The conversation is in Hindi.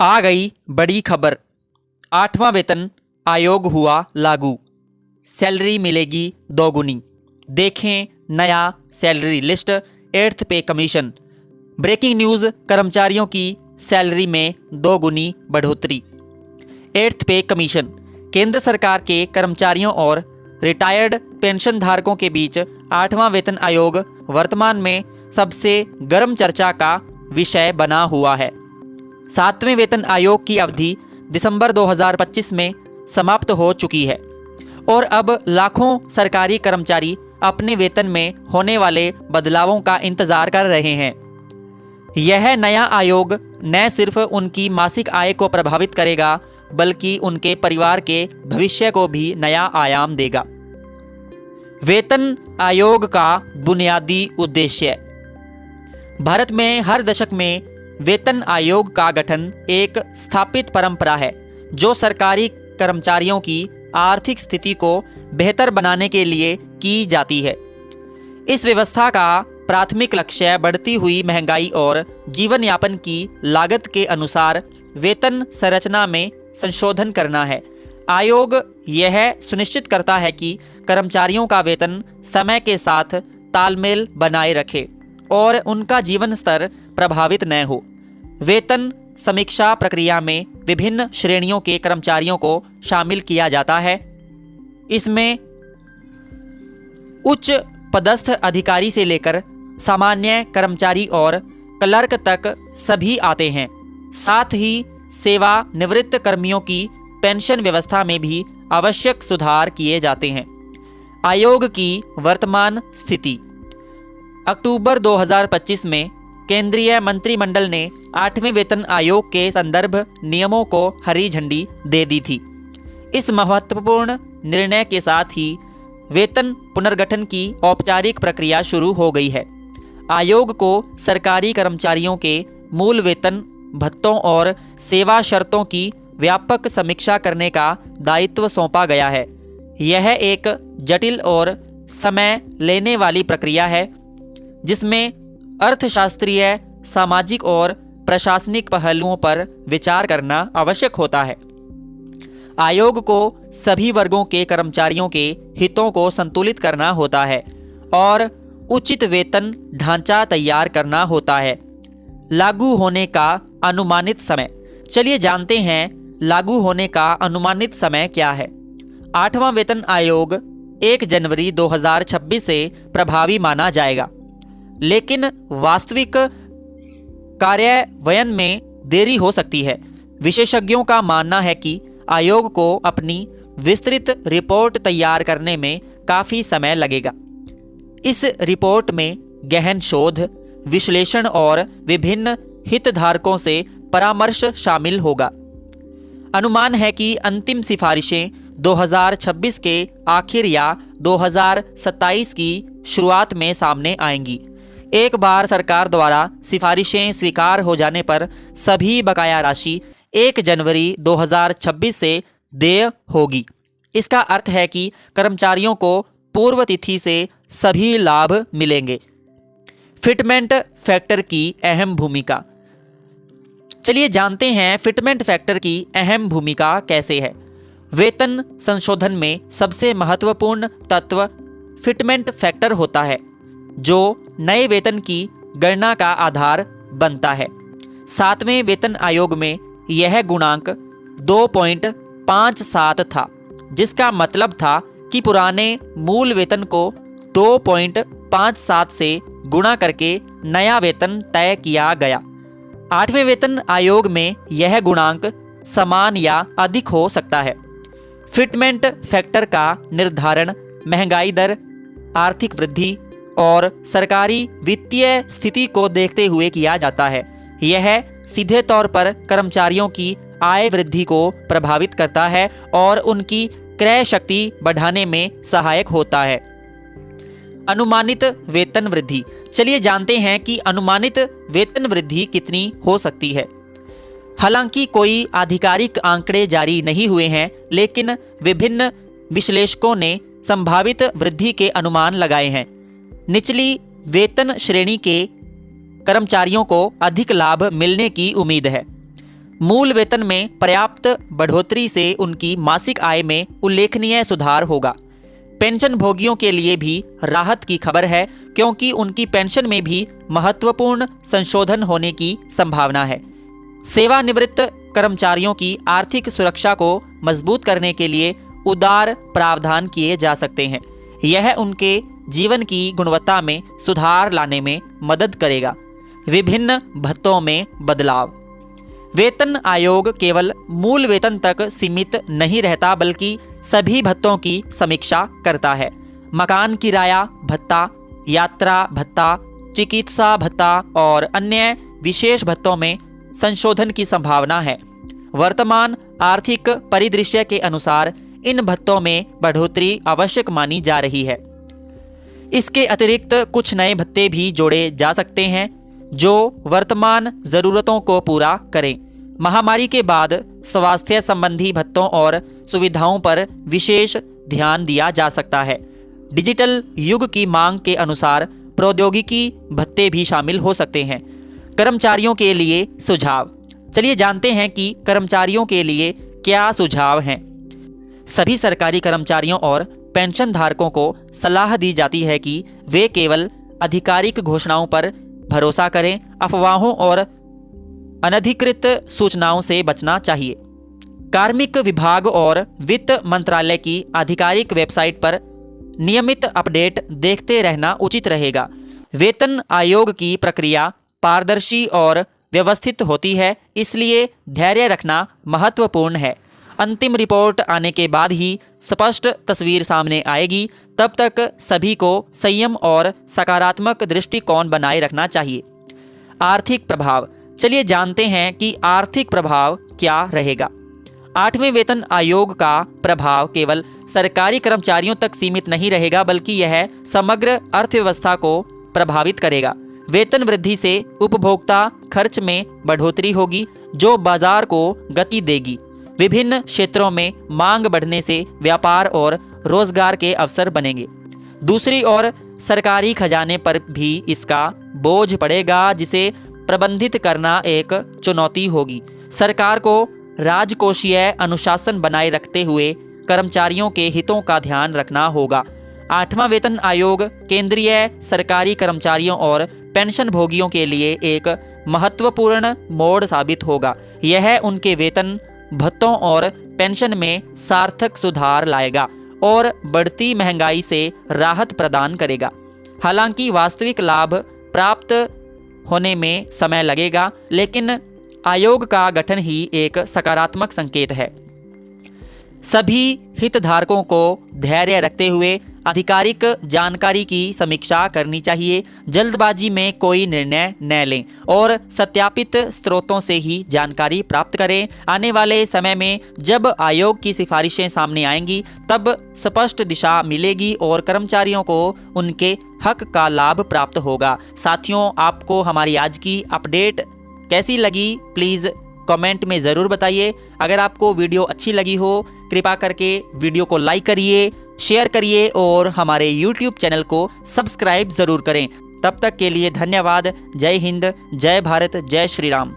आ गई बड़ी खबर, 8वां वेतन आयोग हुआ लागू, सैलरी मिलेगी दोगुनी। देखें नया सैलरी लिस्ट, 8th पे कमीशन। ब्रेकिंग न्यूज़, कर्मचारियों की सैलरी में दोगुनी बढ़ोतरी। 8th पे कमीशन, केंद्र सरकार के कर्मचारियों और रिटायर्ड पेंशन धारकों के बीच 8वां वेतन आयोग वर्तमान में सबसे गर्म चर्चा का विषय बना हुआ है। 7वें वेतन आयोग की अवधि दिसंबर 2025 में समाप्त हो चुकी है और अब लाखों सरकारी कर्मचारी अपने वेतन में होने वाले बदलावों का इंतजार कर रहे हैं। यह नया आयोग न सिर्फ उनकी मासिक आय को प्रभावित करेगा बल्कि उनके परिवार के भविष्य को भी नया आयाम देगा। वेतन आयोग का बुनियादी उद्देश्य। भारत में हर दशक में वेतन आयोग का गठन एक स्थापित परंपरा है जो सरकारी कर्मचारियों की आर्थिक स्थिति को बेहतर बनाने के लिए की जाती है। इस व्यवस्था का प्राथमिक लक्ष्य बढ़ती हुई महंगाई और जीवन यापन की लागत के अनुसार वेतन संरचना में संशोधन करना है। आयोग यह सुनिश्चित करता है कि कर्मचारियों का वेतन समय के साथ तालमेल बनाए रखे और उनका जीवन स्तर प्रभावित न हो। वेतन समीक्षा प्रक्रिया में विभिन्न श्रेणियों के कर्मचारियों को शामिल किया जाता है। इसमें उच्च पदस्थ अधिकारी से लेकर सामान्य कर्मचारी और क्लर्क तक सभी आते हैं। साथ ही सेवानिवृत्त कर्मियों की पेंशन व्यवस्था में भी आवश्यक सुधार किए जाते हैं। आयोग की वर्तमान स्थिति। अक्टूबर 2025 में केंद्रीय मंत्रिमंडल ने 8वें वेतन आयोग के संदर्भ नियमों को हरी झंडी दे दी थी। इस महत्वपूर्ण निर्णय के साथ ही वेतन पुनर्गठन की औपचारिक प्रक्रिया शुरू हो गई है। आयोग को सरकारी कर्मचारियों के मूल वेतन, भत्तों और सेवा शर्तों की व्यापक समीक्षा करने का दायित्व सौंपा गया है। यह एक जटिल और समय लेने वाली प्रक्रिया है जिसमें अर्थशास्त्रीय, सामाजिक और प्रशासनिक पहलुओं पर विचार करना आवश्यक होता है। आयोग को सभी वर्गों के कर्मचारियों के हितों को संतुलित करना होता है और उचित वेतन ढांचा तैयार करना होता है। लागू होने का अनुमानित समय। चलिए जानते हैं लागू होने का अनुमानित समय क्या है। 8वां वेतन आयोग 1 जनवरी 2026 से प्रभावी माना जाएगा, लेकिन वास्तविक कार्यान्वयन में देरी हो सकती है। विशेषज्ञों का मानना है कि आयोग को अपनी विस्तृत रिपोर्ट तैयार करने में काफ़ी समय लगेगा। इस रिपोर्ट में गहन शोध, विश्लेषण और विभिन्न हितधारकों से परामर्श शामिल होगा। अनुमान है कि अंतिम सिफारिशें 2026 के आखिर या 2027 की शुरुआत में सामने आएंगी। एक बार सरकार द्वारा सिफारिशें स्वीकार हो जाने पर सभी बकाया राशि 1 जनवरी 2026 से देय होगी। इसका अर्थ है कि कर्मचारियों को पूर्व तिथि से सभी लाभ मिलेंगे। फिटमेंट फैक्टर की अहम भूमिका। चलिए जानते हैं फिटमेंट फैक्टर की अहम भूमिका कैसे है। वेतन संशोधन में सबसे महत्वपूर्ण तत्व फिटमेंट फैक्टर होता है जो नए वेतन की गणना का आधार बनता है। 7वें वेतन आयोग में यह गुणांक 2.57 था, जिसका मतलब था कि पुराने मूल वेतन को 2.57 से गुणा करके नया वेतन तय किया गया। 8वें वेतन आयोग में यह गुणांक समान या अधिक हो सकता है। फिटमेंट फैक्टर का निर्धारण महंगाई दर, आर्थिक वृद्धि और सरकारी वित्तीय स्थिति को देखते हुए किया जाता है। यह सीधे तौर पर कर्मचारियों की आय वृद्धि को प्रभावित करता है और उनकी क्रय शक्ति बढ़ाने में सहायक होता है। अनुमानित वेतन वृद्धि। चलिए जानते हैं कि अनुमानित वेतन वृद्धि कितनी हो सकती है। हालांकि कोई आधिकारिक आंकड़े जारी नहीं हुए हैं, लेकिन विभिन्न विश्लेषकों ने संभावित वृद्धि के अनुमान लगाए हैं। निचली वेतन श्रेणी के कर्मचारियों को अधिक लाभ मिलने की उम्मीद है। मूल वेतन में पर्याप्त बढ़ोतरी से उनकी मासिक आय में उल्लेखनीय सुधार होगा। पेंशन भोगियों के लिए भी राहत की खबर है, क्योंकि उनकी पेंशन में भी महत्वपूर्ण संशोधन होने की संभावना है। सेवानिवृत्त कर्मचारियों की आर्थिक सुरक्षा को मजबूत करने के लिए उदार प्रावधान किए जा सकते हैं। यह उनके जीवन की गुणवत्ता में सुधार लाने में मदद करेगा। विभिन्न भत्तों में बदलाव। वेतन आयोग केवल मूल वेतन तक सीमित नहीं रहता, बल्कि सभी भत्तों की समीक्षा करता है। मकान किराया भत्ता, यात्रा भत्ता, चिकित्सा भत्ता और अन्य विशेष भत्तों में संशोधन की संभावना है। वर्तमान आर्थिक परिदृश्य के अनुसार इन भत्तों में बढ़ोतरी आवश्यक मानी जा रही है। इसके अतिरिक्त कुछ नए भत्ते भी जोड़े जा सकते हैं जो वर्तमान ज़रूरतों को पूरा करें। महामारी के बाद स्वास्थ्य संबंधी भत्तों और सुविधाओं पर विशेष ध्यान दिया जा सकता है। डिजिटल युग की मांग के अनुसार प्रौद्योगिकी भत्ते भी शामिल हो सकते हैं। कर्मचारियों के लिए सुझाव। चलिए जानते हैं कि कर्मचारियों के लिए क्या सुझाव हैं। सभी सरकारी कर्मचारियों और पेंशन धारकों को सलाह दी जाती है कि वे केवल आधिकारिक घोषणाओं पर भरोसा करें। अफवाहों और अनधिकृत सूचनाओं से बचना चाहिए। कार्मिक विभाग और वित्त मंत्रालय की आधिकारिक वेबसाइट पर नियमित अपडेट देखते रहना उचित रहेगा। वेतन आयोग की प्रक्रिया पारदर्शी और व्यवस्थित होती है, इसलिए धैर्य रखना महत्वपूर्ण है। अंतिम रिपोर्ट आने के बाद ही स्पष्ट तस्वीर सामने आएगी। तब तक सभी को संयम और सकारात्मक दृष्टिकोण बनाए रखना चाहिए। आर्थिक प्रभाव। चलिए जानते हैं कि आर्थिक प्रभाव क्या रहेगा। 8वें वेतन आयोग का प्रभाव केवल सरकारी कर्मचारियों तक सीमित नहीं रहेगा, बल्कि यह समग्र अर्थव्यवस्था को प्रभावित करेगा। वेतन वृद्धि से उपभोक्ता खर्च में बढ़ोतरी होगी, जो बाजार को गति देगी। विभिन्न क्षेत्रों में मांग बढ़ने से व्यापार और रोजगार के अवसर बनेंगे। दूसरी ओर सरकारी खजाने पर भी इसका बोझ पड़ेगा, जिसे प्रबंधित करना एक चुनौती होगी। सरकार को राजकोषीय अनुशासन बनाए रखते हुए कर्मचारियों के हितों का ध्यान रखना होगा। 8वां वेतन आयोग केंद्रीय सरकारी कर्मचारियों और पेंशन भोगियों के लिए एक महत्वपूर्ण मोड़ साबित होगा। यह उनके वेतन, भत्तों और पेंशन में सार्थक सुधार लाएगा और बढ़ती महंगाई से राहत प्रदान करेगा। हालांकि वास्तविक लाभ प्राप्त होने में समय लगेगा, लेकिन आयोग का गठन ही एक सकारात्मक संकेत है। सभी हितधारकों को धैर्य रखते हुए आधिकारिक जानकारी की समीक्षा करनी चाहिए। जल्दबाजी में कोई निर्णय न लें और सत्यापित स्रोतों से ही जानकारी प्राप्त करें। आने वाले समय में जब आयोग की सिफारिशें सामने आएंगी, तब स्पष्ट दिशा मिलेगी और कर्मचारियों को उनके हक का लाभ प्राप्त होगा। साथियों, आपको हमारी आज की अपडेट कैसी लगी, प्लीज़ कमेंट में ज़रूर बताइए। अगर आपको वीडियो अच्छी लगी हो, कृपा करके वीडियो को लाइक करिए, शेयर करिए और हमारे YouTube चैनल को सब्सक्राइब ज़रूर करें। तब तक के लिए धन्यवाद। जय हिंद, जय भारत, जय श्री राम।